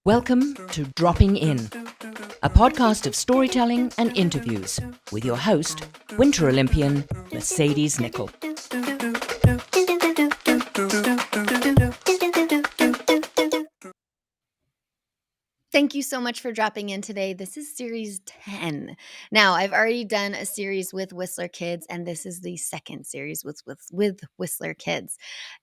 Welcome to Dropping In, a podcast of storytelling and interviews with your host, Winter Olympian Mercedes Nicoll. Thank you so much for dropping in today. This is series 10. Now, I've already done a series with Whistler Kids, and this is the second series with Whistler Kids.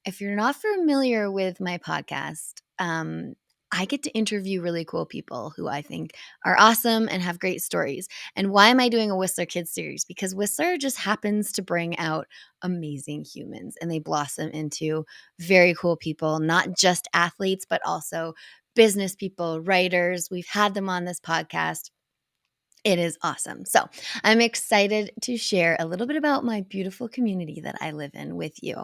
If you're not familiar with my podcast, I get to interview really cool people who I think are awesome and have great stories. And why am I doing a Whistler Kids series? Because Whistler just happens to bring out amazing humans, and they blossom into very cool people, not just athletes, but also business people, writers. We've had them on this podcast. It is awesome. So I'm excited to share a little bit about my beautiful community that I live in with you.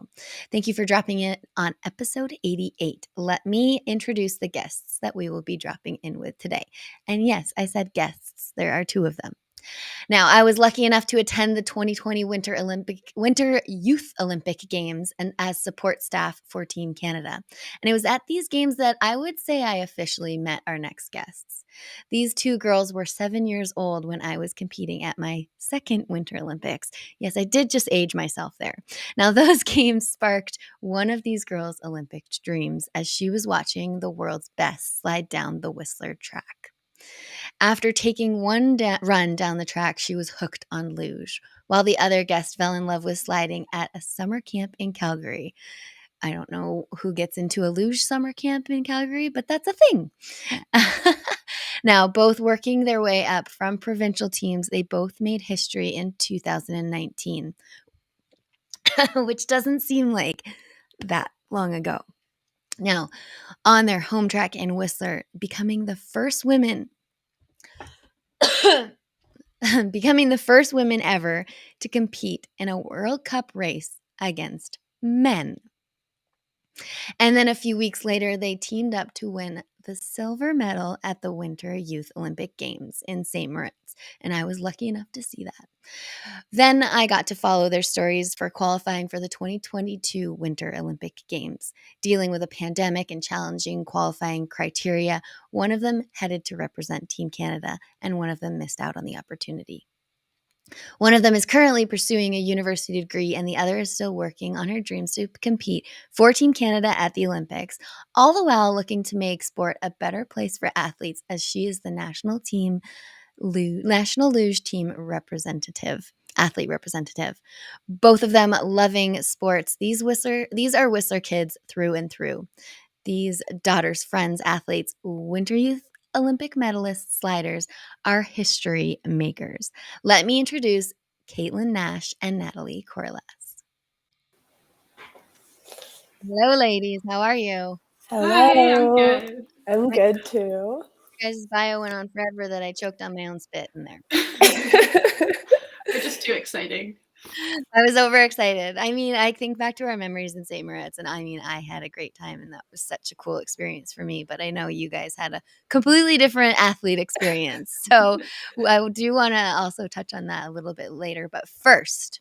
Thank you for dropping in on episode 88. Let me introduce the guests that we will be dropping in with today. And yes, I said guests. There are two of them. Now, I was lucky enough to attend the 2020 Winter Youth Olympic Games and as support staff for Team Canada. And it was at these games that I would say I officially met our next guests. These two girls were 7 years old when I was competing at my second Winter Olympics. Yes, I did just age myself there. Now, those games sparked one of these girls' Olympic dreams as she was watching the world's best slide down the Whistler track. After taking one run down the track, she was hooked on luge, while the other guest fell in love with sliding at a summer camp in Calgary. I don't know who gets into a luge summer camp in Calgary, but that's a thing. Now, both working their way up from provincial teams, they both made history in 2019, which doesn't seem like that long ago. Now, on their home track in Whistler, becoming the first women ever to compete in a World Cup race against men. And then a few weeks later, they teamed up to win the silver medal at the Winter Youth Olympic Games in St. Moritz. And I was lucky enough to see that. Then I got to follow their stories for qualifying for the 2022 Winter Olympic Games. Dealing with a pandemic and challenging qualifying criteria, one of them headed to represent Team Canada, and one of them missed out on the opportunity. One of them is currently pursuing a university degree, and the other is still working on her dreams to compete for Team Canada at the Olympics, all the while looking to make sport a better place for athletes, as she is the national luge team athlete representative. Both of them loving sports. These are Whistler kids through and through. These daughters, friends, athletes, Winter Youth Olympic medalists, sliders, are history makers. Let me introduce Caitlin Nash and Natalie Corless. Hello, ladies. How are you? Hello. Hi, I'm good. I'm good too. You guys' bio went on forever that I choked on my own spit in there. We're just too exciting. I was overexcited. I mean, I think back to our memories in St. Moritz, and I mean, I had a great time, and that was such a cool experience for me. But I know you guys had a completely different athlete experience. So I do want to also touch on that a little bit later. But first,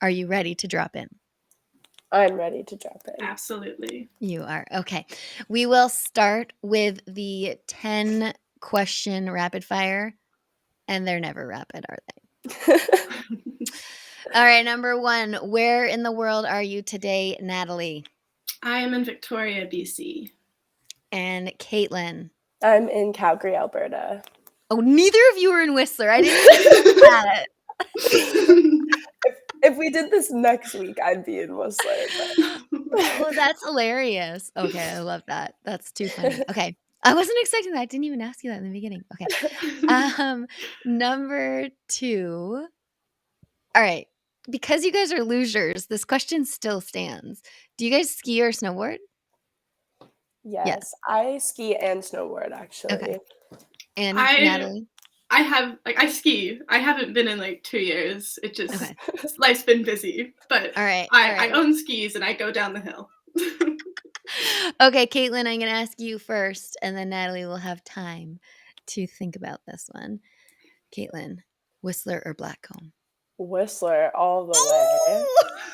are you ready to drop in? I'm ready to drop in. Absolutely. You are. Okay. We will start with the 10-question rapid fire, and they're never rapid, are they? All right, number 1. Where in the world are you today, Natalie? I am in Victoria, BC. And Caitlin? I'm in Calgary, Alberta. Oh, neither of you are in Whistler. I didn't even know that. If we did this next week, I'd be in Whistler. Oh, that's hilarious. Okay, I love that. That's too funny. Okay. I wasn't expecting that. I didn't even ask you that in the beginning. Okay. Number 2. All right. Because you guys are losers, this question still stands. Do you guys ski or snowboard? Yes, I ski and snowboard, actually. Okay. And Natalie? I ski. I haven't been in like 2 years. It just, life's been busy. But All right. I own skis and I go down the hill. Okay, Caitlin, I'm going to ask you first, and then Natalie will have time to think about this one. Caitlin, Whistler or Blackcomb? Whistler all the way.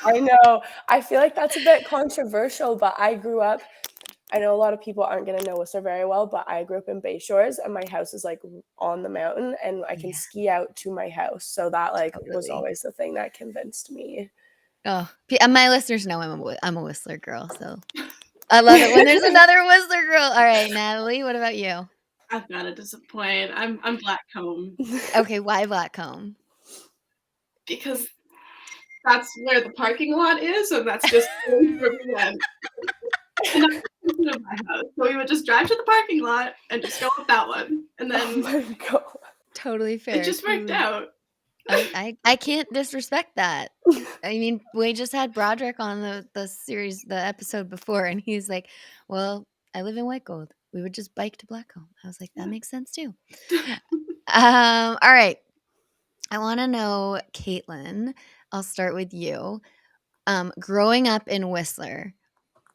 I know. I feel like that's a bit controversial, but I grew up I know a lot of people aren't going to know Whistler very well, but I grew up in Bay Shores and my house is like on the mountain and I can ski out to my house. So that like was always the thing that convinced me. Oh, my listeners know I'm a Whistler girl, so I love it when there's another Whistler girl. All right, Natalie, what about you? I've got to disappoint. I'm Blackcomb. Okay, why Blackcomb? Because that's where the parking lot is, and that's just where we went. And that's the of my house. So we would just drive to the parking lot and just go up that one. And then Oh my God. Totally fair. It just worked out. I can't disrespect that. I mean, we just had Broderick on the episode before, and he's like, well, I live in White Gold. We would just bike to Blackcomb. I was like, that makes sense too. All right. I want to know, Caitlin, I'll start with you. Growing up in Whistler,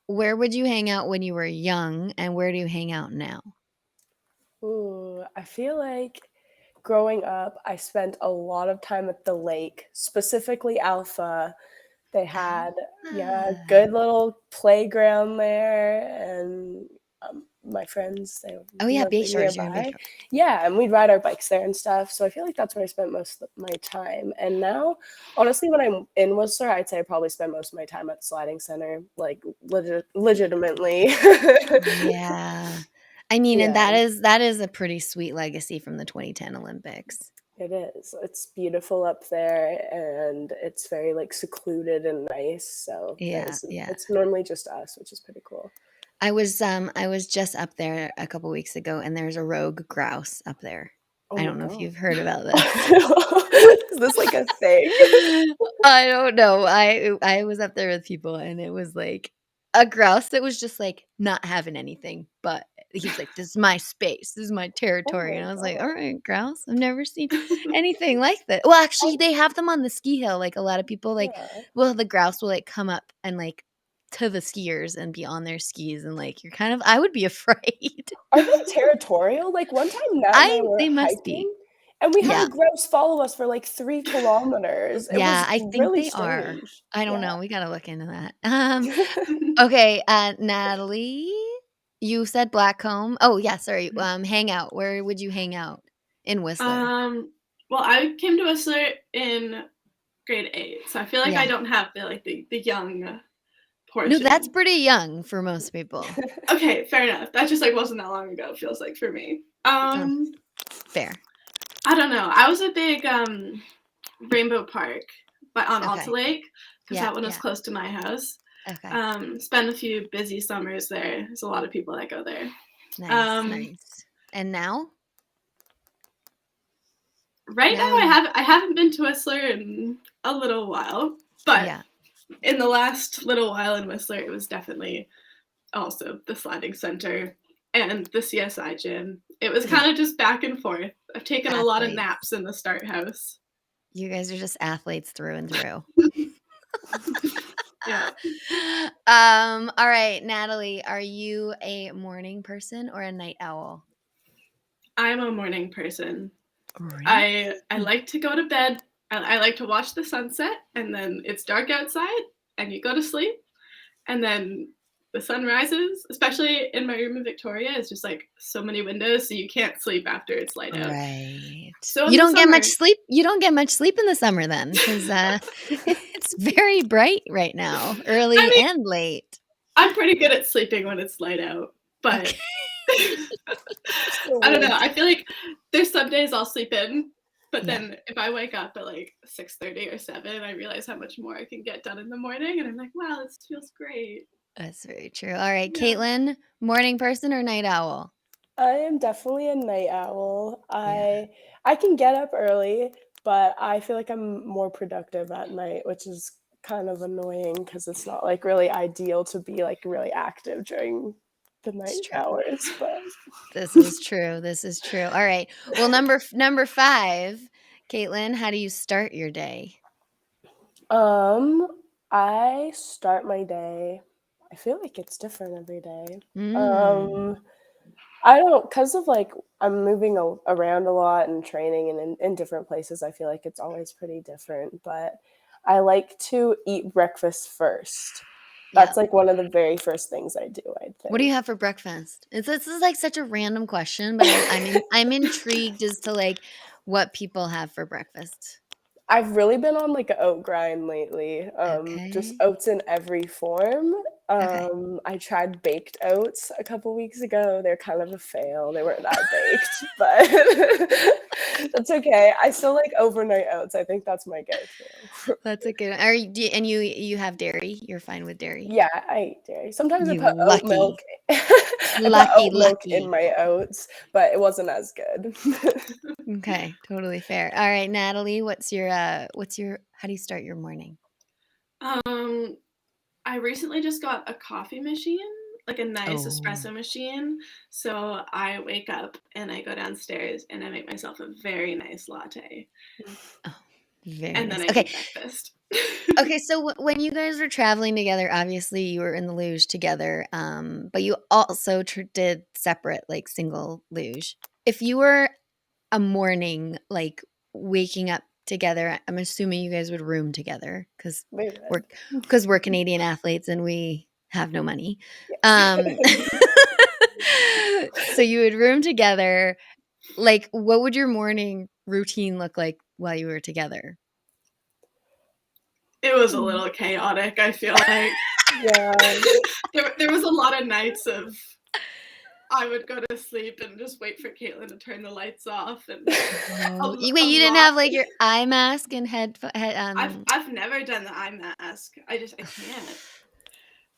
where would you hang out when you were young, and where do you hang out now? Ooh, I feel like growing up, I spent a lot of time at the lake, specifically Alpha. They had, good little playground there, and my friends, they lived Bay Shores, nearby. Yeah, and we'd ride our bikes there and stuff. So I feel like that's where I spent most of my time. And now, honestly, when I'm in Whistler, I'd say I probably spend most of my time at the sliding center, like legitimately. Yeah. I mean, and that is a pretty sweet legacy from the 2010 Olympics. It is. It's beautiful up there, and it's very like secluded and nice. So it's normally just us, which is pretty cool. I was just up there a couple weeks ago, and there's a rogue grouse up there. I don't know if you've heard about this. Is this like a thing? I don't know. I was up there with people, and it was like a grouse that was just like not having anything, but he's like, this is my space, this is my territory. And I was like, all right, grouse, I've never seen anything like that. Well, actually, they have them on the ski hill. Like a lot of people the grouse will like come up and like to the skiers and be on their skis, and like you're kind of, I would be afraid. Are they territorial? Like one time Nat and I were they must hiking, be. and we had a grouse follow us for like 3 kilometers. It was I think really they strange. are. I don't know. We gotta look into that. Okay, Natalie, you said Blackcomb. Oh yeah, sorry. Hang out. Where would you hang out in Whistler? Well, I came to Whistler in grade 8, so I feel like I don't have the young portion. No, that's pretty young for most people. Okay, fair enough. That just wasn't that long ago, it feels like, for me. Fair. I don't know. I was a big Rainbow Park on Alta Lake, because that one was close to my house. Okay. Spent a few busy summers there. There's a lot of people that go there. Nice. And now? Right now, I haven't been to Whistler in a little while, but in the last little while in Whistler, it was definitely also the sliding center and the CSI gym. It was kind of just back and forth. I've taken a lot of naps in the start house. You guys are just athletes through and through. Yeah. All right, Natalie, are you a morning person or a night owl? I'm a morning person. Really? I like to go to bed. I like to watch the sunset, and then it's dark outside, and you go to sleep, and then the sun rises. Especially in my room in Victoria, it's just like so many windows, so you can't sleep after it's light out. Right. So you don't get much sleep. You don't get much sleep in the summer then, because it's very bright right now, early and late. I'm pretty good at sleeping when it's light out, but I don't know. I feel like there's some days I'll sleep in, but then if I wake up at like 6:30 or 7, I realize how much more I can get done in the morning, and I'm like, wow, this feels great. That's very true. All right, Caitlin, morning person or night owl? I am definitely a night owl. I can get up early, but I feel like I'm more productive at night, which is kind of annoying because it's not like really ideal to be like really active during the night hours. But this is true. All right. Well, number 5, Caitlin, how do you start your day? I start my day. I feel like it's different every day. I don't, because of like I'm moving around a lot and training and in different places. I feel like it's always pretty different, but I like to eat breakfast first. That's like one of the very first things I do, I think. What do you have for breakfast? This is like such a random question, but I'm intrigued as to like what people have for breakfast. I've really been on like an oat grind lately. Just Okay. oats in every form. Okay. I tried baked oats a couple weeks ago. They're kind of a fail. They weren't that baked, but that's okay. I still like overnight oats. I think that's my go-to. That's a good one. And you have dairy? You're fine with dairy? Yeah, I eat dairy. Sometimes I You put oat lucky. milk. I put oat milk in Lucky. my oats, but it wasn't as good. Okay, totally fair. All right, Natalie, what's your how do you start your morning? I recently just got a coffee machine, like a nice Oh. espresso machine. So I wake up and I go downstairs and I make myself a very nice latte. Oh, very And nice. then I Okay. eat breakfast. Okay, so when you guys were traveling together, obviously you were in the luge together, but you also did separate, like single luge. If you were a morning, like waking up together, I'm assuming you guys would room together because We would. we're Canadian athletes and we have no money. Yes. So you would room together. Like, what would your morning routine look like while you were together? It was a little chaotic, I feel like. Yeah. There was a lot of nights of I would go to sleep and just wait for Caitlin to turn the lights off. And Wait, you didn't have like your eye mask and I've never done the eye mask. I can't.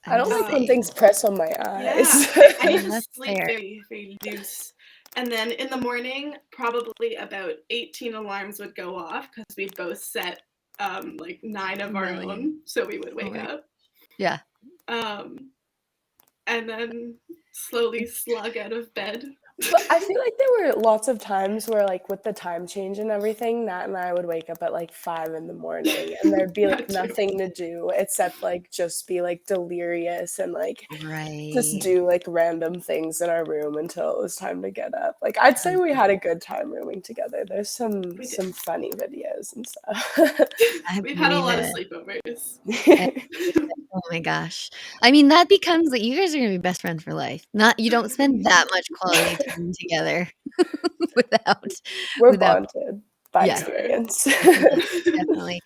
I don't like when things press on my eyes. Yeah, I need to That's sleep fair. very, very loose. And then in the morning, probably about 18 alarms would go off because we both set like 9 of our own, so we would wake up. Yeah. And then slowly slug out of bed. But I feel like there were lots of times where, like, with the time change and everything, Nat and I would wake up at like 5 in the morning, and there'd be like nothing to do except like just be like delirious and like just do like random things in our room until it was time to get up. Like, I'd say we had a good time rooming together. There's some funny videos and stuff. We've had a lot of sleepovers. Oh my gosh. I mean, that becomes like you guys are gonna be best friends for life. You don't spend that much quality time together We're without bonded by experience. definitely.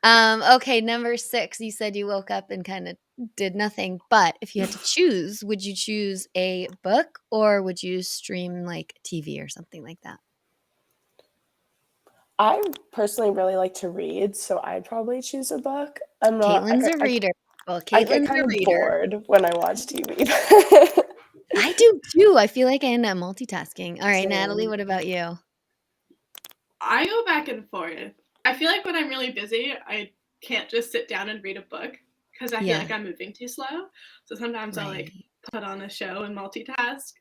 Okay, number 6, you said you woke up and kind of did nothing, but if you had to choose, would you choose a book or would you stream like TV or something like that? I personally really like to read, so I'd probably choose a book. Caitlin's a reader. Well, I get Caitlin's kind a of reader. bored when I watch TV. I do too. I feel like I end up multitasking. All right, Same. Natalie, what about you? I go back and forth. I feel like when I'm really busy, I can't just sit down and read a book because I feel like I'm moving too slow. So sometimes I'll like put on a show and multitask.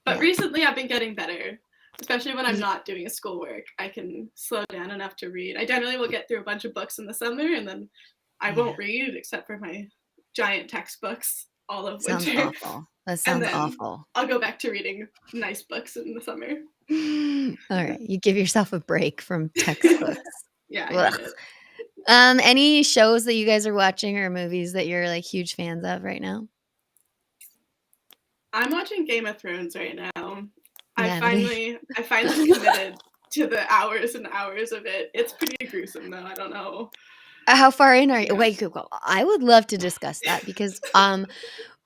But recently I've been getting better, especially when I'm not doing schoolwork. I can slow down enough to read. I generally will get through a bunch of books in the summer and then I won't read except for my giant textbooks all of winter. Sounds awful. That sounds awful. I'll go back to reading nice books in the summer. All right, you give yourself a break from textbooks. Yeah, I need it. Any shows that you guys are watching or movies that you're like huge fans of right now? I'm watching Game of Thrones right now. Natalie. I finally committed to the hours and hours of it. It's pretty gruesome though. I don't know. How far in are you? Wait, I would love to discuss that because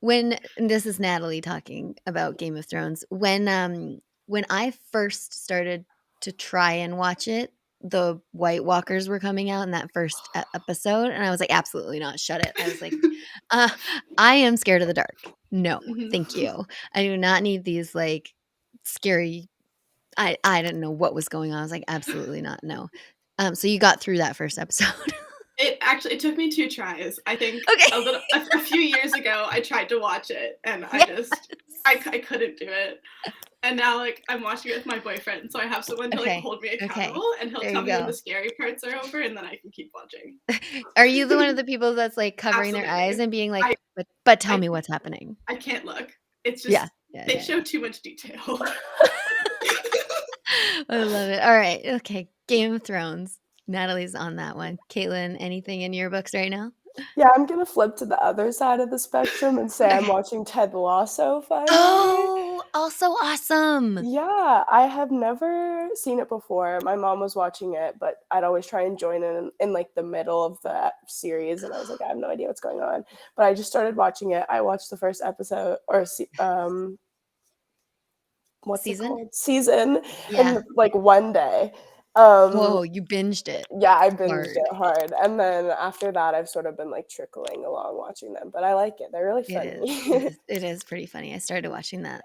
and this is Natalie talking about Game of Thrones. When I first started to try and watch it, the White Walkers were coming out in that first episode, and I was like, absolutely not, shut it. I was like, I am scared of the dark. No, thank you. I do not need these like scary. I didn't know what was going on. I was like, absolutely not. No. So you got through that first episode. It took me 2 tries. I think a few years ago I tried to watch it and I couldn't do it. And now like I'm watching it with my boyfriend, so I have someone to like hold me accountable and he'll tell me when the scary parts are over and then I can keep watching. Are you one of the people that's like covering their eyes and being like, but tell me what's happening? I can't look. It's just they show too much detail. I love it. All right. Okay. Game of Thrones. Natalie's on that one. Caitlin, anything in your books right now? Yeah, I'm gonna flip to the other side of the spectrum and say I'm Okay. watching Ted Lasso finally. Oh, also awesome. Yeah, I have never seen it before. My mom was watching it, but I'd always try and join in like the middle of the series, and I was like, I have no idea what's going on. But I just started watching it. I watched the first episode, or what's it Season? called? Season, Yeah. in like one day. Whoa, you binged it. Yeah, I binged Hard. it hard, and then after that, I've sort of been like trickling along watching them. But I like it; they're really It is. funny. It is pretty funny. I started watching that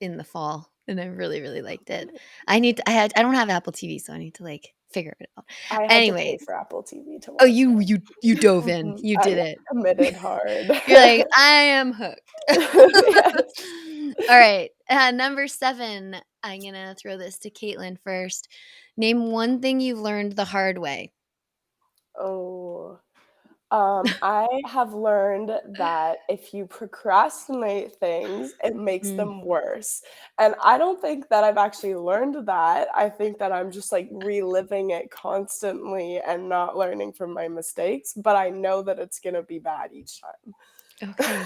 in the fall, and I really, really liked it. I don't have Apple TV, so I need to like figure it out. I had to pay Anyways, for Apple TV to oh, watch it. you dove in. You I did it. committed hard. You're like, I am hooked. Yes. All right. Number 7. I'm gonna throw this to Caitlin first. Name one thing you've learned the hard way. Oh. I have learned that if you procrastinate things, it makes Mm, them worse. And I don't think that I've actually learned that. I think that I'm just like reliving it constantly and not learning from my mistakes, but I know that it's going to be bad each time. okay.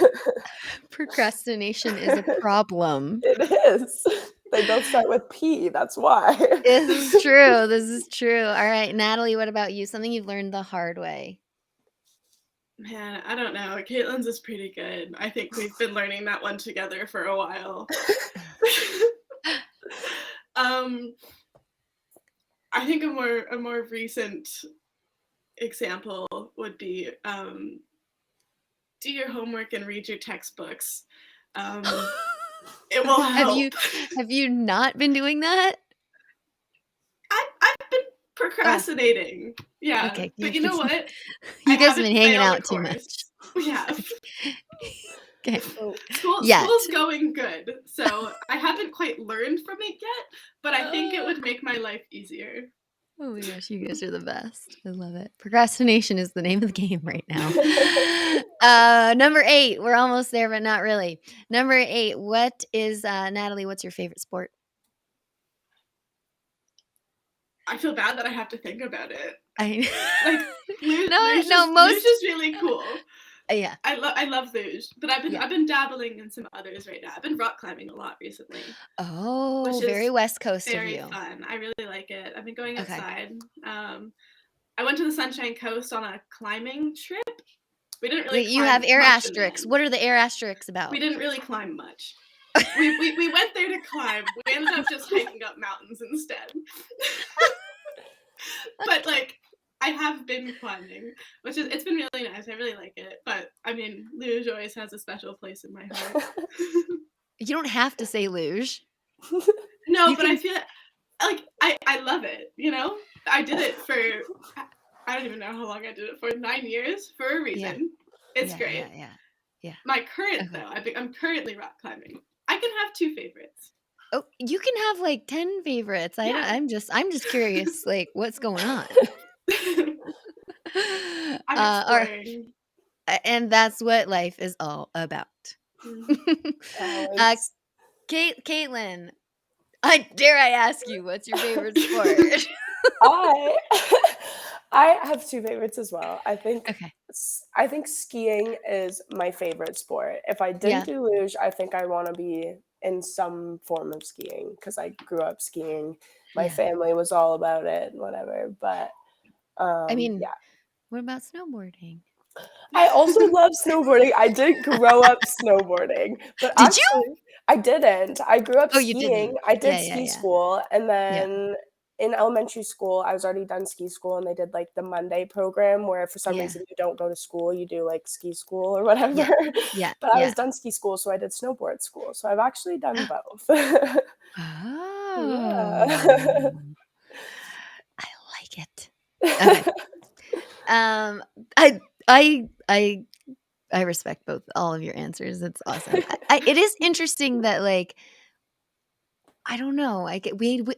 Procrastination is a problem. It is. They both start with P, that's why. This is true. This is true. All right, Natalie, what about you? Something you've learned the hard way. Man, I don't know. Caitlin's is pretty good. I think we've been learning that one together for a while. I think a more recent example would be do your homework and read your textbooks. It will help. Have you not been doing that? I've been procrastinating. Yeah. Okay. But you know what? You I guys have been haven't hanging failed a out too much. course. We have. Okay. Oh, School's going good. So I haven't quite learned from it yet, but I think it would make my life easier. Oh my gosh, you guys are the best. I love it. Procrastination is the name of the game right now. Number 8. We're almost there, but not really. Number 8. What is Natalie? What's your favorite sport? I feel bad that I have to think about it. I Like luge most is really cool. yeah. I love luge, but I've Yeah. been dabbling in some others right now. I've been rock climbing a lot recently, Oh, which is very West Coast of very you. fun. I really like it. I've been going Okay. outside. I went to the Sunshine Coast on a climbing trip. We didn't really Wait, you climb have air much in the asterisks. end. What are the air asterisks about? We didn't really climb much. We went there to climb. We ended up just hiking up mountains instead. But like I have been climbing, it's been really nice. I really like it. But I mean, luge always has a special place in my heart. You don't have to say luge. No, You but can- I feel like I love it, you know? I did it for I don't even know how long I did it for, 9 years for a reason. It's Yeah, great. yeah. My current Okay. though, I'm currently rock climbing. I can have 2 favorites. Oh, you can have like 10 favorites. Yeah. I'm just curious, like what's going on. I'm All right. exploring. And that's what life is all about. Balance. Caitlin, dare I ask you, what's your favorite sport? I I have 2 favorites as well. Okay. I think skiing is my favorite sport. If I Yeah. didn't do luge, I think I wanna be in some form of skiing because I grew up skiing. My Yeah. family was all about it and whatever, but, I mean, yeah. what about snowboarding? I also love snowboarding. I didn't grow up snowboarding, but Did you? actually I didn't. I grew up Oh, you skiing. didn't. I did Yeah. ski school, and Yeah. then in elementary school, I was already done ski school, and they did, like, the Monday program where for some Yeah. reason you don't go to school, you do, like, ski school or whatever. Yeah. But I Yeah. was done ski school, so I did snowboard school, so I've actually done both. Oh. Yeah. I like it. Okay. I respect all of your answers. It's awesome. It is interesting that like I don't know. Like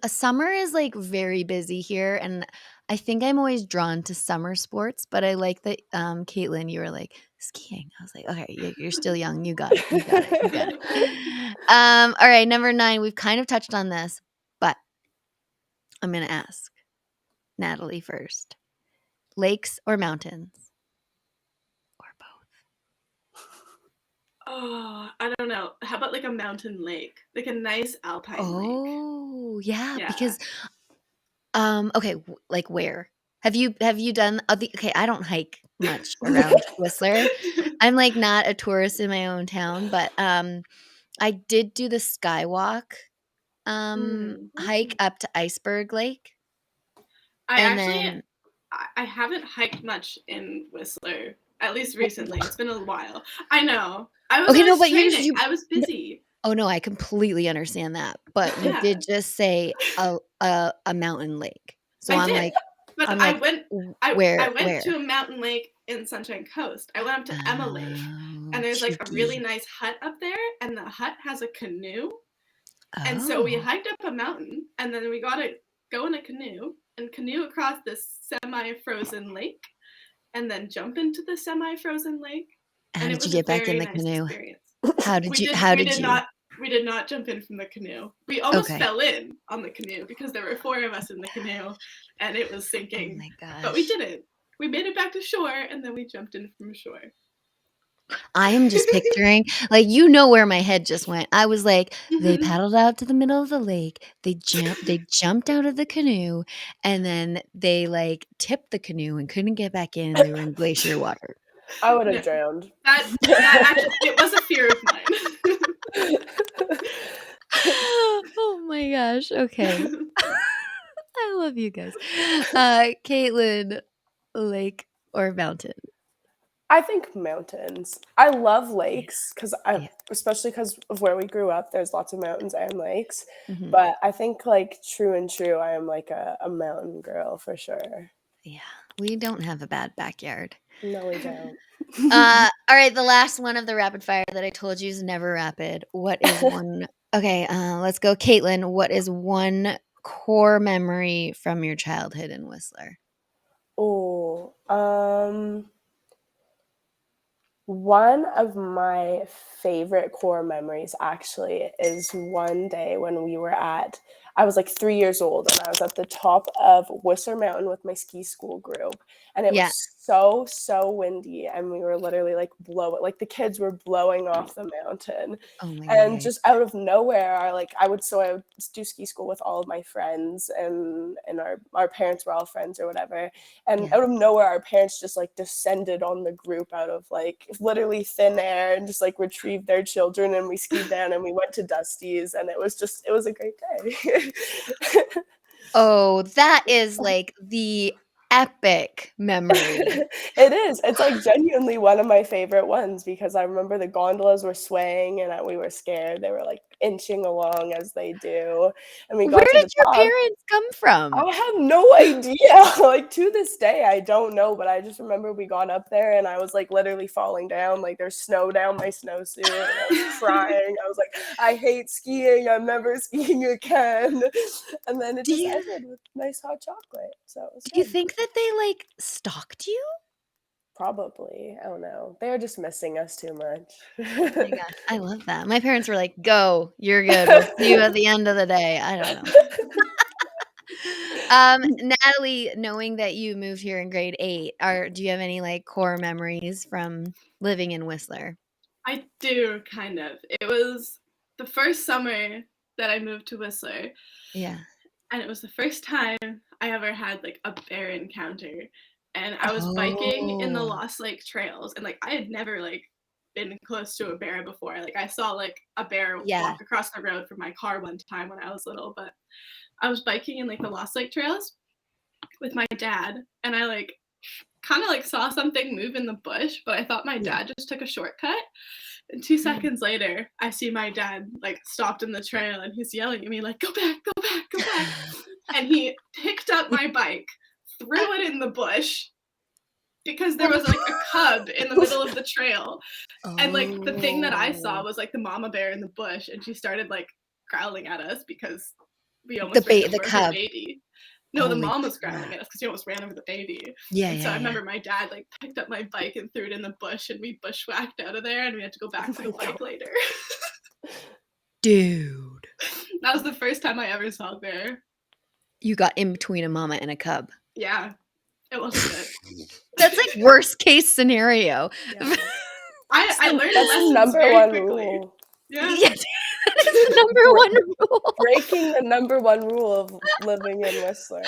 summer is like very busy here, and I think I'm always drawn to summer sports. But I like that, Caitlin, you were like skiing. I was like, okay, you're still young. You got it. You got it. You got it. All right, number 9. We've kind of touched on this, but I'm gonna ask Natalie first. Lakes or mountains? Oh, I don't know. How about like a mountain lake? Like a nice alpine lake. Oh, yeah, Yeah. because okay, like where? Have you done okay, I don't hike much around Whistler. I'm like not a tourist in my own town, but I did do the skywalk hike up to Iceberg Lake. I And actually, then I haven't hiked much in Whistler, at least recently. It's been a while. I know. I was okay, no, always but training. I was busy. oh no, I completely understand that. But you Yeah, did just say a mountain lake. So I did. But I'm like I went where? to a mountain lake in Sunshine Coast. I went up to Emma Lake, Oh, and there's like a really cheeky. nice hut up there, and the hut has a canoe. And so we Oh. hiked up a mountain, and then we got to go in a canoe and canoe across this semi-frozen lake, and then jump into the semi-frozen lake. How And it did you was a get back in very the nice canoe? experience. How did you? We did not jump in from the canoe. We almost Okay. fell in on the canoe because there were 4 of us in the canoe and it was Oh sinking. my But we gosh. didn't. We made it back to shore and then we jumped in from shore. I am just picturing, like, you know where my head just went. I was like, they Mhm. paddled out to the middle of the lake. They jumped out of the canoe, and then they like tipped the canoe and couldn't get back in. They were in glacier water. I would No, have drowned. that actually, it was a fear of mine. Oh my gosh. Okay. I love you guys. Caitlin, lake or mountain? I think mountains. I love lakes because Yeah. especially because of where we grew up, there's lots of mountains and lakes. Mhm. But I think like true and true, I am like a mountain girl for sure. Yeah. We don't have a bad backyard. No, we don't. All right, the last one of the rapid fire that I told you is never rapid. What is one Okay, let's go. Caitlin, what is one core memory from your childhood in Whistler? Oh, one of my favorite core memories actually is one day when I was like 3 years old and I was at the top of Whistler Mountain with my ski school group. And it Yeah. was so windy. And we were literally like like the kids were blowing off the mountain. Oh my And god. just out of nowhere, I would do ski school with all of my friends and our parents were all friends or whatever. And Yeah. out of nowhere, our parents just like descended on the group out of like literally thin air and just like retrieved their children. And we skied down and we went to Dusty's and it was a great day. Oh, that is like the epic memory. It is. It's like genuinely one of my favorite ones because I remember the gondolas were swaying and we were scared. They were like inching along as they do. And we Where got to did the your top. parents come from? I have no idea. Like to this day, I don't know, but I just remember we got up there and I was like literally falling down. Like there's snow down my snowsuit and I was crying. I was like, I hate skiing. I'm never skiing again. And then it Do just you ended with nice hot chocolate. So it was do you good. think that they like stalked you? Probably. I don't know. They're just missing us too much. Oh my gosh, I love that. My parents were like, "Go, you're good. We'll see you at the end of the day." I don't know. Natalie, knowing that you moved here in grade 8, do you have any like core memories from living in Whistler? I do, kind of. It was the first summer that I moved to Whistler, Yeah. and it was the first time I ever had like a bear encounter. And I was biking in the Oh. Lost Lake trails, and like I had never like been close to a bear before. Like I saw like a bear Yeah. walk across the road from my car one time when I was little, but I was biking in like the Lost Lake trails with my dad, and I like kind of like saw something move in the bush, but I thought my Yeah. dad just took a shortcut. And 2 seconds later, I see my dad like stopped in the trail and he's yelling at me like, "Go back, go back, go back." And he picked up my bike, threw it in the bush because there was like a cub in the middle of the trail. And like the thing that I saw Oh. was like the mama bear in the bush and she started like growling at us because we almost ran The over her cub. baby. No, Oh the my mom was growling god. at us because we almost ran over the baby. Yeah, And so yeah, I yeah. remember my dad like picked up my bike and threw it in the bush and we bushwhacked out of there and we had to go back to the bike later. Dude. That was the first time I ever saw a bear. You got in between a mama and a cub. Yeah, it wasn't good. That's like worst case scenario. Yeah. I learned That's the lessons number very one quickly. rule. Yeah. Yeah, that is the number one rule. Breaking the number one rule of living in Whistler.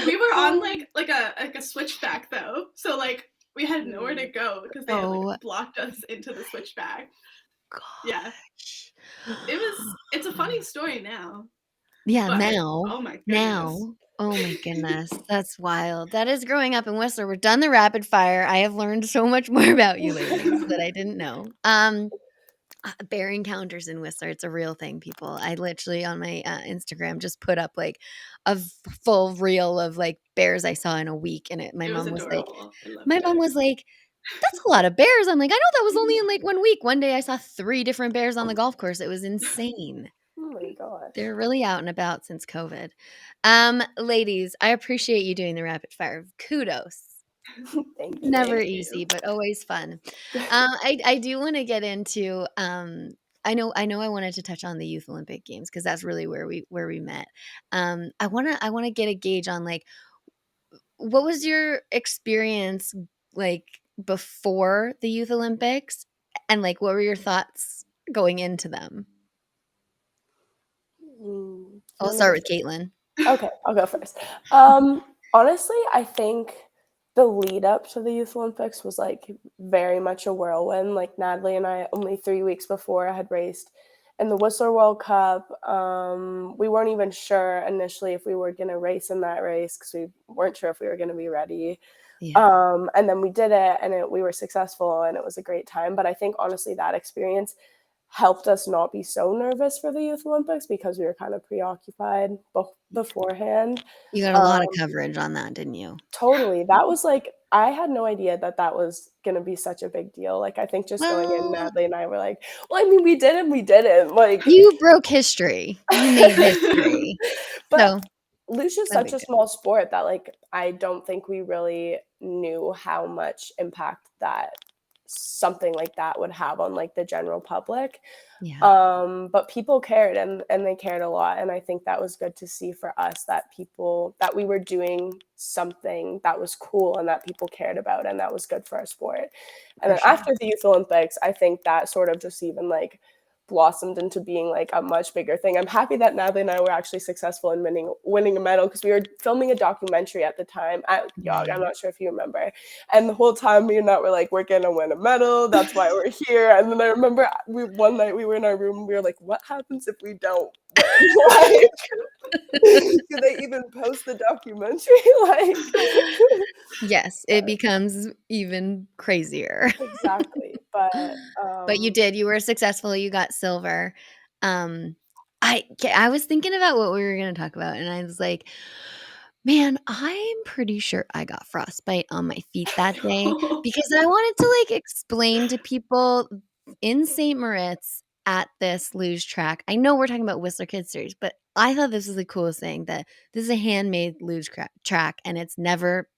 We were on like a switchback though, so like we had nowhere to go because they had Oh like blocked us into the switchback. Yeah, gosh. it's a funny story now, Yeah, but now, oh my goodness. now. Oh my goodness, that's wild. That is growing up in Whistler. We're done the rapid fire. I have learned so much more about you ladies that I didn't know. Bear encounters in Whistler, it's a real thing, people. I literally on my Instagram just put up like a full reel of like bears I saw in a week, and It was adorable. I loved my mom it. was like, "That's a lot of bears." I'm like, "I know that was only in like 1 week." One day I saw 3 different bears on the golf course. It was insane. Oh my gosh. They're really out and about since COVID. Ladies, I appreciate you doing the rapid fire. Kudos. Thank you. Never Thank easy, you. but always fun. I do want to get into I wanted to touch on the Youth Olympic Games because that's really where we met. I wanna get a gauge on like what was your experience like before the Youth Olympics, and like what were your thoughts going into them? Do I'll you want me to start go with Caitlin. Okay, I'll go first. Honestly, I think the lead up to the Youth Olympics was like very much a whirlwind. Like Natalie and I, only 3 weeks before, had raced in the Whistler World Cup. We weren't even sure initially if we were going to race in that race because we weren't sure if we were going to be ready. Yeah. And then we did it, and we were successful, and it was a great time. But I think honestly that experience helped us not be so nervous for the Youth Olympics because we were kind of preoccupied beforehand. You got a lot of coverage on that, didn't you? Totally. That was like, I had no idea that that was going to be such a big deal. Like, I think just going in, Well, Natalie and I were like, well, I mean, we did and we didn't. Like, you broke history. You made history. but So, luge is that'll such be a good. small sport that, like, I don't think we really knew how much impact that something like that would have on like the general public. Yeah. But people cared, and they cared a lot, and I think that was good to see for us, that we were doing something that was cool and that people cared about, and that was good for our sport. And For then sure. after the Youth Olympics, I think that sort of just even like blossomed into being like a much bigger thing. I'm happy that Natalie and I were actually successful in winning a medal, because we were filming a documentary at the time at Yog. I'm not sure if you remember. And the whole time me and Nat were like, we're gonna win a medal. That's why we're here. And then I remember one night we were in our room and we were like, what happens if we don't win? Like, do they even post the documentary? Like, Yes, it becomes even crazier. exactly. But But you did. You were successful. You got silver. Um, I was thinking about what we were going to talk about, and I was like, man, I'm pretty sure I got frostbite on my feet that day because I wanted to like explain to people in St. Moritz at this luge track. I know we're talking about Whistler Kids Series, but I thought this was the coolest thing, that this is a handmade luge track, and it's never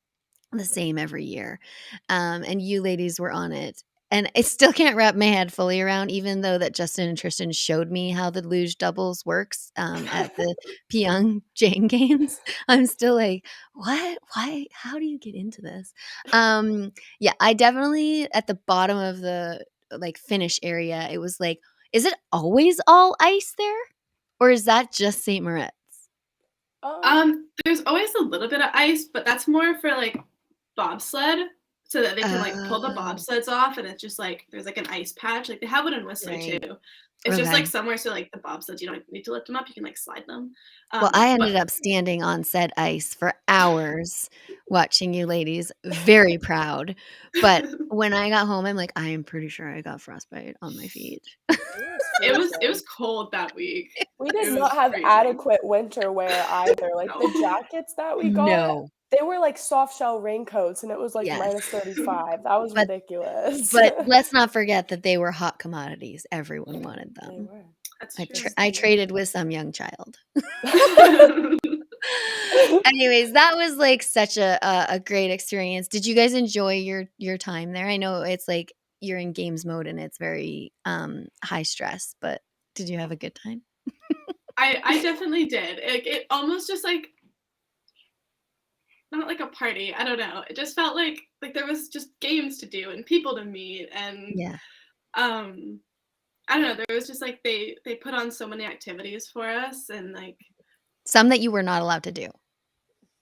the same every year. And you ladies were on it. And I still can't wrap my head fully around, even though that Justin and Tristan showed me how the luge doubles works at the Pyeongchang Games. I'm still like, what? Why? How do you get into this? Yeah, I definitely at the bottom of the like finish area. It was like, is it always all ice there, or is that just St. Moritz? There's always a little bit of ice, but that's more for like bobsled, so that they can like pull the Oh, bobsleds off, and it's just like there's like an ice patch. Like they have it in Whistler right. too. It's just Okay. like somewhere, so like the bobsleds, you don't need to lift them up, you can like slide them. Well, I But ended up standing on said ice for hours watching you ladies, very proud. But when I got home, I'm like, I am pretty sure I got frostbite on my feet. it was cold that week. we It did was not have freezing. adequate winter wear either. Like the No. jackets that we got, No. they were like soft shell raincoats, and it was like Yes. minus 35. That was But ridiculous. but let's not forget that they were hot commodities. Everyone wanted They them. were. That's I true. I traded with some young child. Anyways, that was like such a great experience. Did you guys enjoy your time there? I know it's like you're in games mode and it's very high stress, but did you have a good time? I definitely did. It almost just like not like a party. I don't know. It just felt like there was just games to do and people to meet, and Yeah. I don't know, there was just like they put on so many activities for us, and like Some that you were not allowed to do.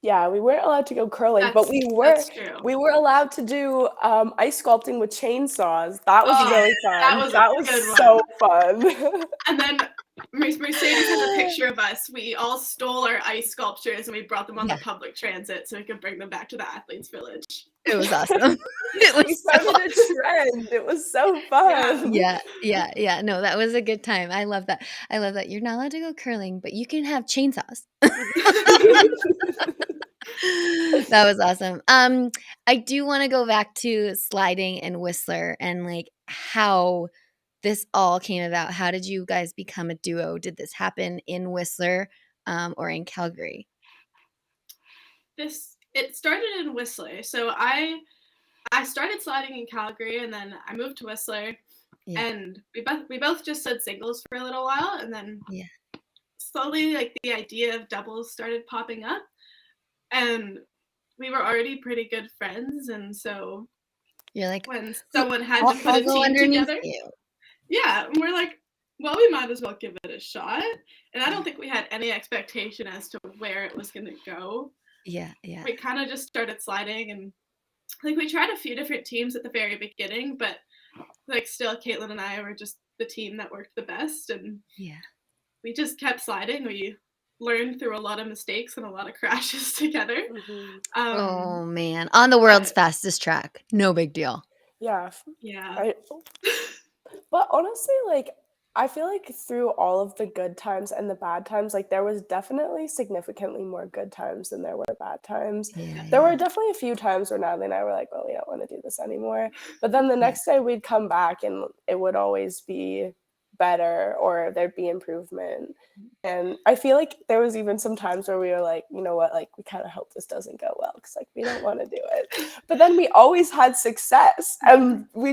Yeah, we weren't allowed to go curling, but that's true. we were allowed to do ice sculpting with chainsaws. That was Oh, really that fun. was That a was good one. so fun. And then Mercedes has a picture of us. We all stole our ice sculptures and we brought them on the public transit so we could bring them back to the athletes' village. It was awesome. It We was started so a trend. It was so fun. Yeah. No, that was a good time. I love that. You're not allowed to go curling, but you can have chainsaws. That was awesome. I do want to go back to sliding and Whistler and like how this all came about. How did you guys become a duo? Did this happen in Whistler or in Calgary? It started in Whistler. So I started sliding in Calgary, and then I moved to Whistler, and we both just said singles for a little while, and then slowly like the idea of doubles started popping up, and we were already pretty good friends, and so you're like, when someone had to put I'll a go team underneath together, you. yeah, and we're like, well, we might as well give it a shot. And I don't think we had any expectation as to where it was going to go. Yeah. We kind of just started sliding, and like we tried a few different teams at the very beginning, but like still Caitlin and I were just the team that worked the best, and we just kept sliding. We learned through a lot of mistakes and a lot of crashes together. Oh man, on the world's fastest track, no big deal. Yeah. Yeah. But honestly, like I feel like through all of the good times and the bad times, like there was definitely significantly more good times than there were bad times. There were definitely a few times where Natalie and I were like, well, we don't want to do this anymore. But then the next day we'd come back and it would always be better or there'd be improvement. And I feel like there was even some times where we were like, you know what, like we kind of hope this doesn't go well because like we don't want to do it. But then we always had success and we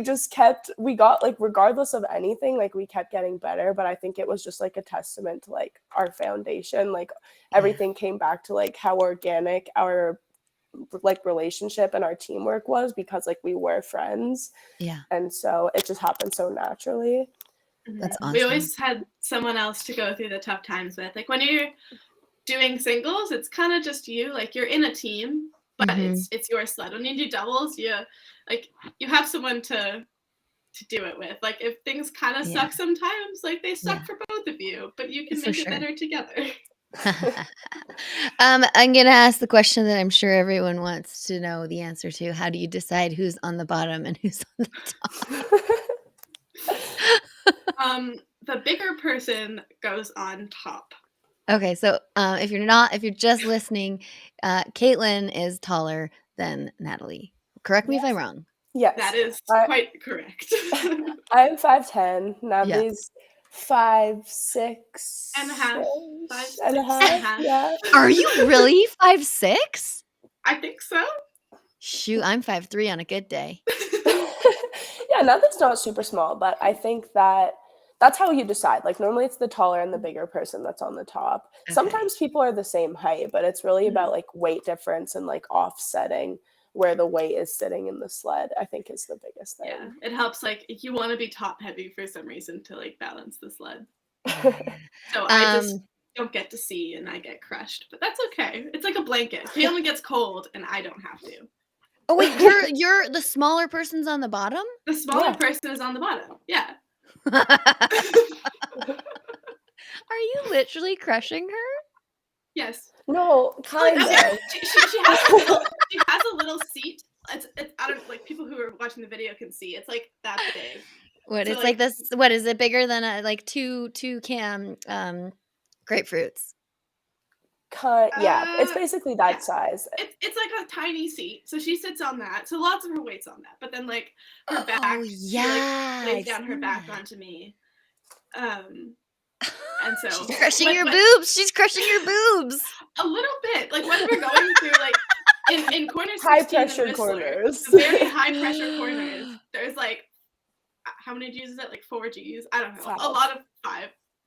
got like regardless of anything, like we kept getting better. But I think it was just like a testament to like our foundation, like everything came back to like how organic our like relationship and our teamwork was because like we were friends. And so it just happened so naturally. That's awesome. We always had someone else to go through the tough times with. Like when you're doing singles, it's kind of just you. Like you're in a team, but it's your sled. When you do doubles, you have someone to do it with. Like if things kind of suck sometimes, like they suck for both of you, but you can make it better together. I'm gonna ask the question that I'm sure everyone wants to know the answer to. How do you decide who's on the bottom and who's on the top? The bigger person goes on top. Okay, so if you're just listening, Caitlin is taller than Natalie. Correct me if I'm wrong. Yes, that is quite correct. I'm 5'10". Natalie's 5'6" and a half. 5'6.5". Yeah. Are you really 5'6"? I think so. Shoot, I'm 5'3" on a good day. Yeah, Natalie's not super small, but I think that's how you decide. Like normally it's the taller and the bigger person that's on the top. Okay. Sometimes people are the same height, but it's really about like weight difference and like offsetting where the weight is sitting in the sled, I think is the biggest thing. Yeah, it helps like if you want to be top heavy for some reason to like balance the sled. So I just don't get to see and I get crushed, but that's okay. It's like a blanket. Caitlin gets cold and I don't have to. Oh wait, you're the smaller person's on the bottom? The smaller person is on the bottom. Yeah. Are you literally crushing her? Yes. No, kind of. She has a little seat. It's I don't like people who are watching the video can see. It's like that big. What it's like this? What is it bigger than like two can grapefruits? Yeah, it's basically that size. It's like a tiny seat. So she sits on that. So lots of her weight's on that. But then like her back, she like lays down her back onto me. And so she's crushing your boobs. She's crushing your boobs. A little bit. Like when we're going through like in corners, high pressure corners, the very high pressure corners. There's like how many G's is it? Like 4 G's? I don't know. 5.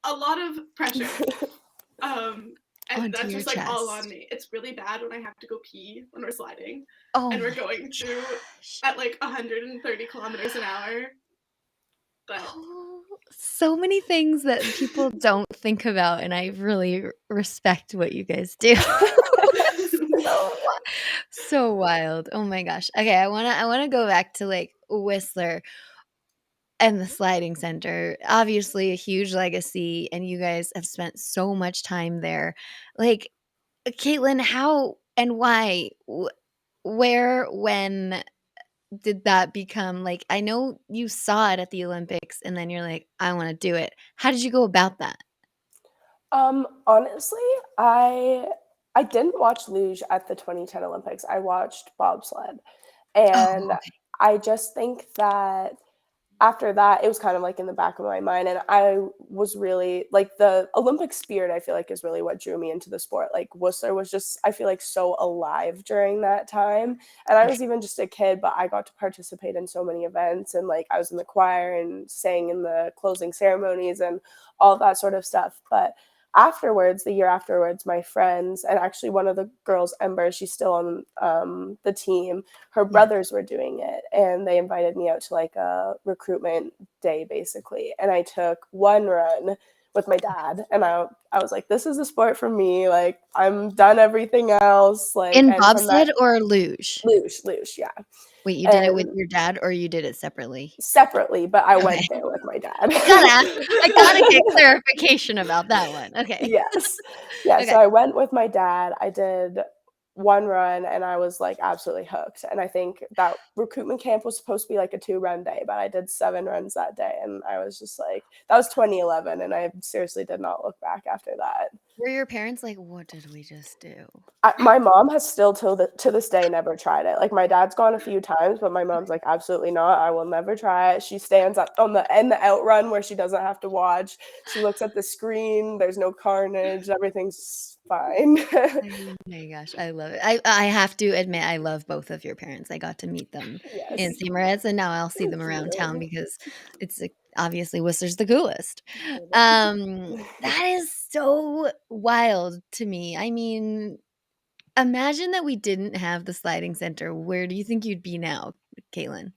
A lot of pressure. And that's just like all on me. It's really bad when I have to go pee when we're sliding. And we're going through at like 130 kilometers an hour. But Oh, so many things that people don't think about, and I really respect what you guys do. so, so wild. Oh my gosh. Okay, I wanna go back to like Whistler and the sliding center. Obviously, a huge legacy, and you guys have spent so much time there. Like, Caitlin, how and why? Where, when did that become like? I know you saw it at the Olympics, and then you're like, I want to do it. How did you go about that? Honestly, I didn't watch luge at the 2010 Olympics. I watched bobsled. Oh, And okay. I just think that after that, it was kind of like in the back of my mind. And I was really like the Olympic spirit, I feel like is really what drew me into the sport. Like Whistler was just, I feel like so alive during that time. And I Okay. was even just a kid, but I got to participate in so many events. And like I was in the choir and sang in the closing ceremonies and all of that sort of stuff. But afterwards, the year afterwards, my friends, and actually one of the girls, Ember, she's still on the team, her Yeah. brothers were doing it, and they invited me out to like a recruitment day basically, and I took one run with my dad, and I was like, this is the sport for me, like I'm done everything else, like, In and from that bobsled or luge? luge, yeah, Wait, you did it with and your dad or you did it separately? separately, but I Okay. went there with my dad. I gotta get clarification about that one. Okay. Yes. Yeah, Okay. so I went with my dad. I did one run and I was like absolutely hooked. And I think that recruitment camp was supposed to be like a 2-run day, but I did 7 runs that day and I was just like that was 2011 and I seriously did not look back after that. Were your parents like, what did we just do? My mom has still to this day never tried it. Like my dad's gone a few times, but my mom's like, absolutely not. I will never try it. She stands up on the outrun where she doesn't have to watch. She looks at the screen. There's no carnage. Everything's fine. Oh my gosh, I love it. I have to admit, I love both of your parents. I got to meet them in Yes. St. Moritz, and now I'll see them Thank around town you. because it's like, obviously Whistler's the coolest. It That is so wild to me. I mean, imagine that we didn't have the sliding center. Where do you think you'd be now, Caitlin?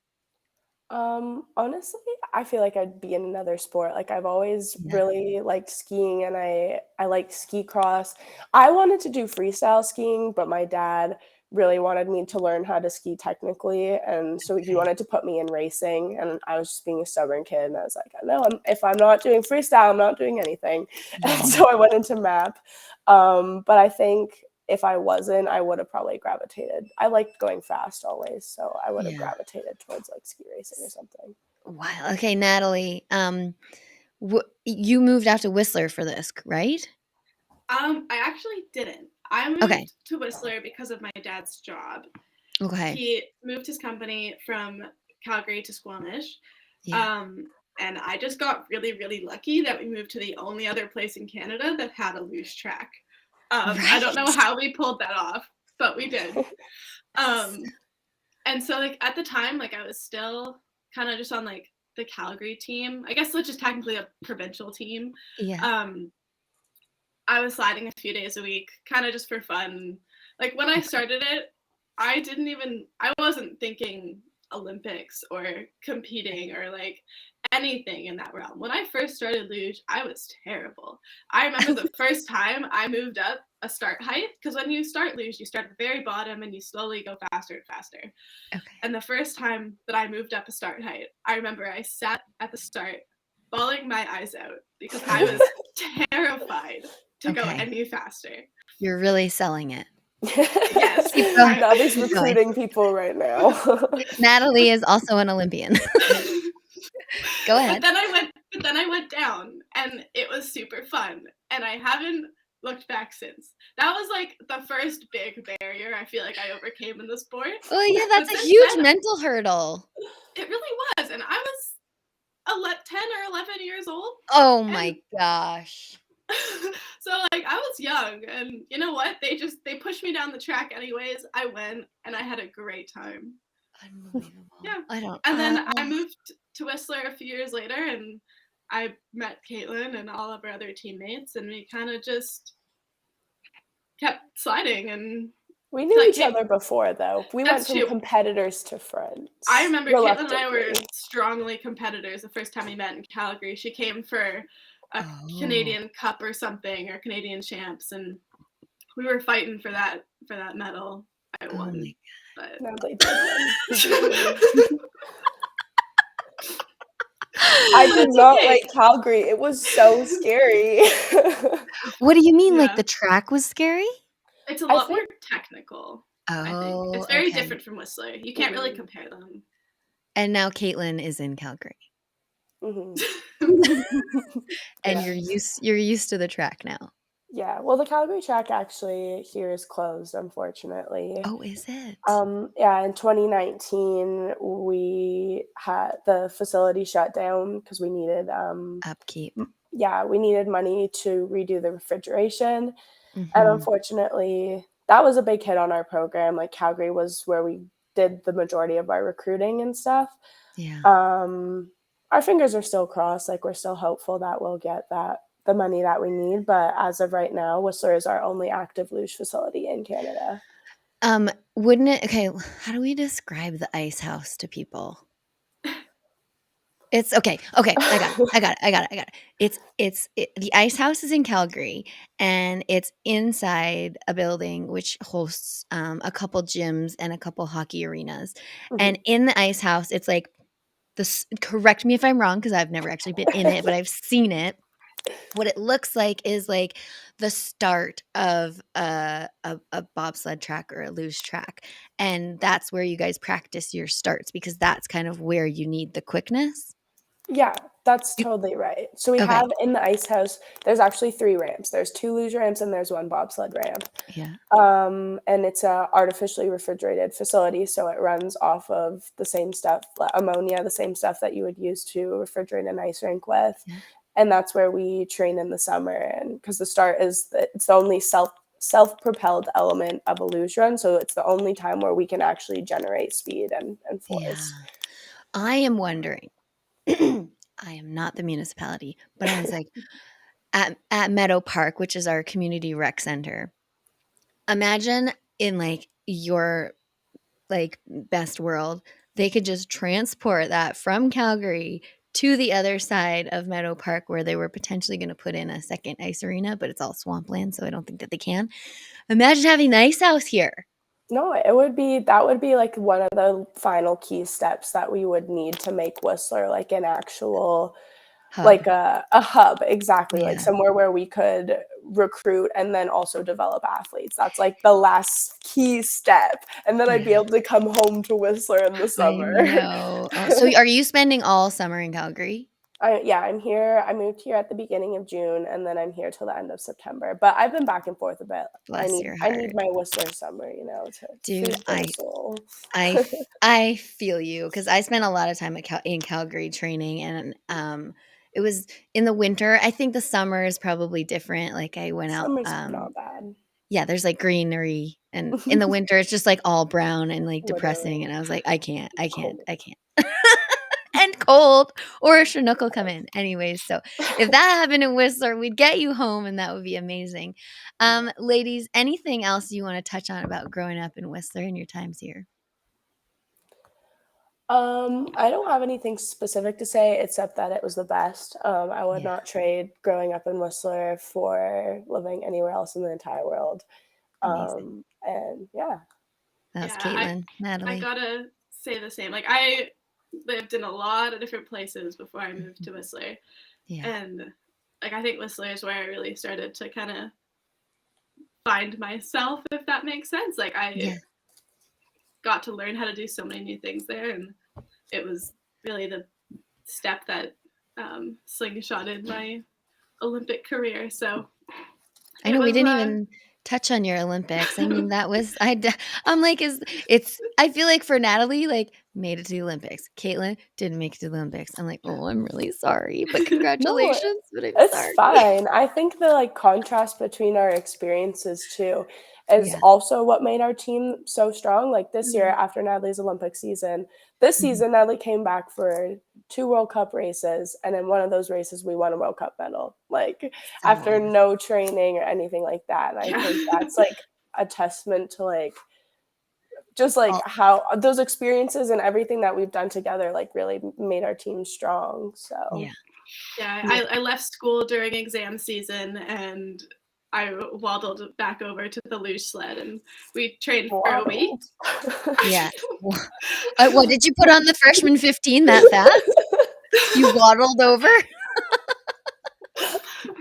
Honestly, I feel like I'd be in another sport. Like I've always Yeah. really liked skiing and I like ski cross. I wanted to do freestyle skiing, but my dad really wanted me to learn how to ski technically, and so he Okay. wanted to put me in racing, and I was just being a stubborn kid and I was like, no, if I'm not doing freestyle, I'm not doing anything. And Mhm. so I went into map. But I think if I wasn't, I would have probably gravitated. I liked going fast always, so I would have Yeah. gravitated towards like ski racing or something. Wow. Okay, Natalie. You moved out to Whistler for this, right? I actually didn't. I Okay. moved to Whistler because of my dad's job. Okay. He moved his company from Calgary to Squamish. Yeah. Um, and I just got really, really lucky that we moved to the only other place in Canada that had a luge track. I don't know Right. how we pulled that off, but we did. And so like at the time, like I was still kind of just on like the Calgary team. I guess which is technically a provincial team. Yeah. Um, I was sliding a few days a week, kind of just for fun. Like when I started it, I wasn't thinking Olympics or competing or like anything in that realm. When I first started luge, I was terrible. I remember the first time I moved up a start height, because when you start luge, you start at the very bottom and you slowly go faster and faster. Okay. And the first time that I moved up a start height, I remember I sat at the start bawling my eyes out because I was terrified to go Okay. any faster. You're really selling it. Yes. Keep going. Natalie's Keep going. recruiting people right now. Natalie is also an Olympian. Go ahead. But then I went down and it was super fun. And I haven't looked back since. That was like the first big barrier I feel like I overcame in the sport. Oh yeah, But that's a since huge then, mental hurdle. it really was. And I was 10 or 11 years old. Oh And my gosh. so like I was young, and you know what? They pushed me down the track anyways. I went and I had a great time. Unbelievable. Yeah. I don't And then I moved to Whistler a few years later, and I met Caitlin and all of our other teammates, and we kind of just kept sliding, and We knew like each other before, though. We went That's from true. competitors to friends. I remember Caitlin and I were reluctantly. strongly competitors the first time we met in Calgary. She came for a Canadian Cup or something, or Canadian Champs, and we were fighting for that medal. I won. But Natalie did win. I did not like Calgary. It was so scary. What do you mean? Like Yeah. the track was scary? It's a I lot more think- technical. I think Oh, it's very okay. different from Whistler. You can't really compare them. And now Caitlin is in Calgary, Mhm. and Yeah. you're used to the track now. Yeah, well, the Calgary track actually here is closed, unfortunately. Oh, is it? Yeah, in 2019, we had the facility shut down because we needed Upkeep. we needed money to redo the refrigeration. Mhm. And unfortunately, that was a big hit on our program. Like Calgary was where we did the majority of our recruiting and stuff. Yeah. Our fingers are still crossed. Like we're still hopeful that we'll get the money that we need. But as of right now, Whistler is our only active luge facility in Canada. Wouldn't it? Okay, how do we describe the ice house to people? It's okay. I got it. The ice house is in Calgary, and it's inside a building which hosts a couple gyms and a couple hockey arenas. And in the ice house, it's like this. Correct me if I'm wrong, because I've never actually been in it, but I've seen it. What it looks like is like the start of a bobsled track or a luge track, and that's where you guys practice your starts, because that's kind of where you need the quickness. Yeah, that's totally right. So we have in the ice house, there's actually 3 ramps. There's 2 luge ramps and there's 1 bobsled ramp. Yeah. And it's a artificially refrigerated facility, so it runs off of the same stuff, ammonia, the same stuff that you would use to refrigerate an ice rink with. Yeah. And that's where we train in the summer. And because the start is it's the only self-propelled element of a luge run, so it's the only time where we can actually generate speed and force. Yeah. I am wondering. I am not the municipality, but I was like, at Meadow Park, which is our community rec center. Imagine in like your like best world, they could just transport that from Calgary to the other side of Meadow Park, where they were potentially going to put in a second ice arena, but it's all swampland, so I don't think that they can. Imagine having the ice house here. No, that would be like one of the final key steps that we would need to make Whistler like an actual Hub. like a hub, exactly, like Yeah. somewhere where we could recruit and then also develop athletes. That's like the last key step, and then I'd be able to come home to Whistler in the summer. I know. So are you spending all summer in Calgary? I'm here. I moved here at the beginning of June, and then I'm here till the end of September. But I've been back and forth a bit. Bless your I heart. need my Whistler summer, to Dude, feed the soul. I feel you, because I spent a lot of time in Calgary training, and it was in the winter. I think the summer is probably different. Like I went out. Summer's not bad. Yeah, there's like greenery, and in the winter it's just like all brown and like depressing. Literally. And I was like, I can't. And cold, or should Nicoll come in? Anyways, so if that happened in Whistler, we'd get you home, and that would be amazing. Ladies, anything else you want to touch on about growing up in Whistler and your times here? I don't have anything specific to say except that it was the best. I would not trade growing up in Whistler for living anywhere else in the entire world. Amazing. And yeah. That was Caitlin. Natalie. I gotta say the same. Like I lived in a lot of different places before I moved to Whistler. Yeah. And like I think Whistler is where I really started to kind of find myself, if that makes sense. Like I got to learn how to do so many new things there, and it was really the step that slingshotted my Olympic career. So I know we didn't even touch on your Olympics. I mean, that was I'm like, I feel like for Natalie, like made it to the Olympics. Caitlin didn't make it to the Olympics. I'm like, oh, I'm really sorry, but congratulations. But it's sorry. fine. I think the like contrast between our experiences too is also what made our team so strong. Like this year, after Natalie's Olympic season, season Natalie came back for 2 World Cup races, and in one of those races we won a World Cup medal. Like after no training or anything like that. And I think that's like a testament to like just like Oh. how those experiences and everything that we've done together like really made our team strong. So Yeah. Yeah, I left school during exam season and I waddled back over to the luge sled and we trained for a week. Yeah. What did you put on the freshman 15 that fast? You waddled over?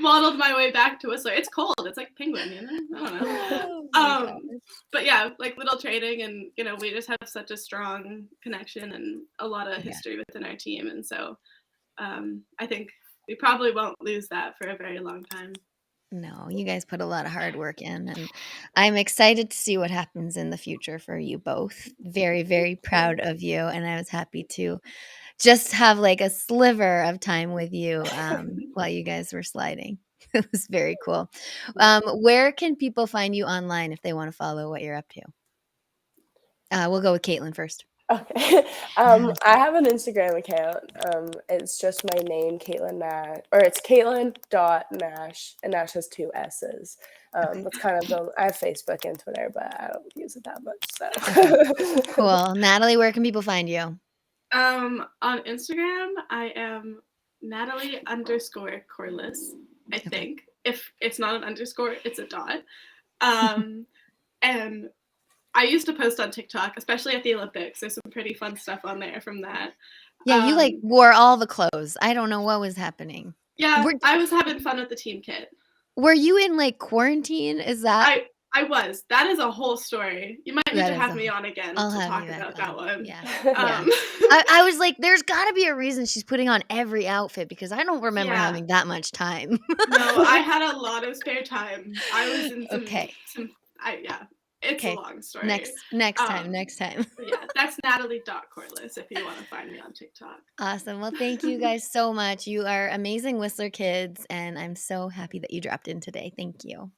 Waddled my way back to Whistler. It's cold. It's like penguin, you know? I don't know. Oh my gosh. But yeah, like little training and, you know, we just have such a strong connection and a lot of Yeah. history within our team. And so I think we probably won't lose that for a very long time. No, you guys put a lot of hard work in, and I'm excited to see what happens in the future for you both. Very, very proud of you, and I was happy to just have like a sliver of time with you while you guys were sliding. It was very cool. Where can people find you online if they want to follow what you're up to? We'll go with Caitlin first. Okay. I have an Instagram account. It's just my name, Caitlin Nash, or it's Caitlin.Nash, and Nash has 2 S's. That's kind of I have Facebook and Twitter, but I don't use it that much. So Cool. Natalie, where can people find you? On Instagram, I am Natalie_Corless, I think. If it's not an underscore, it's a dot. And I used to post on TikTok, especially at the Olympics. There's some pretty fun stuff on there from that. Yeah, you like wore all the clothes. I don't know what was happening. Yeah, I was having fun with the team kit. Were you in like quarantine? Is that? I was. That is a whole story. You might need to have me on again to talk about that one. Yeah. I was like, there's got to be a reason she's putting on every outfit because I don't remember having that much time. No, I had a lot of spare time. I was in some it's a long story. Next time. Yeah, that's Natalie.Corless if you want to find me on TikTok. Awesome. Well, thank you guys so much. You are amazing Whistler kids, and I'm so happy that you dropped in today. Thank you.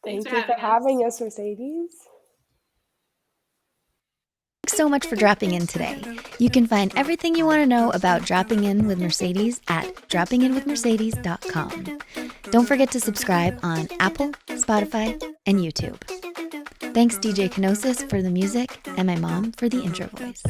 Thank you for having us, Mercedes. Thanks so much for dropping in today. You can find everything you want to know about Dropping In with Mercedes at droppinginwithmercedes.com. Don't forget to subscribe on Apple, Spotify, and YouTube. Thanks DJ Kenosis for the music and my mom for the intro voice.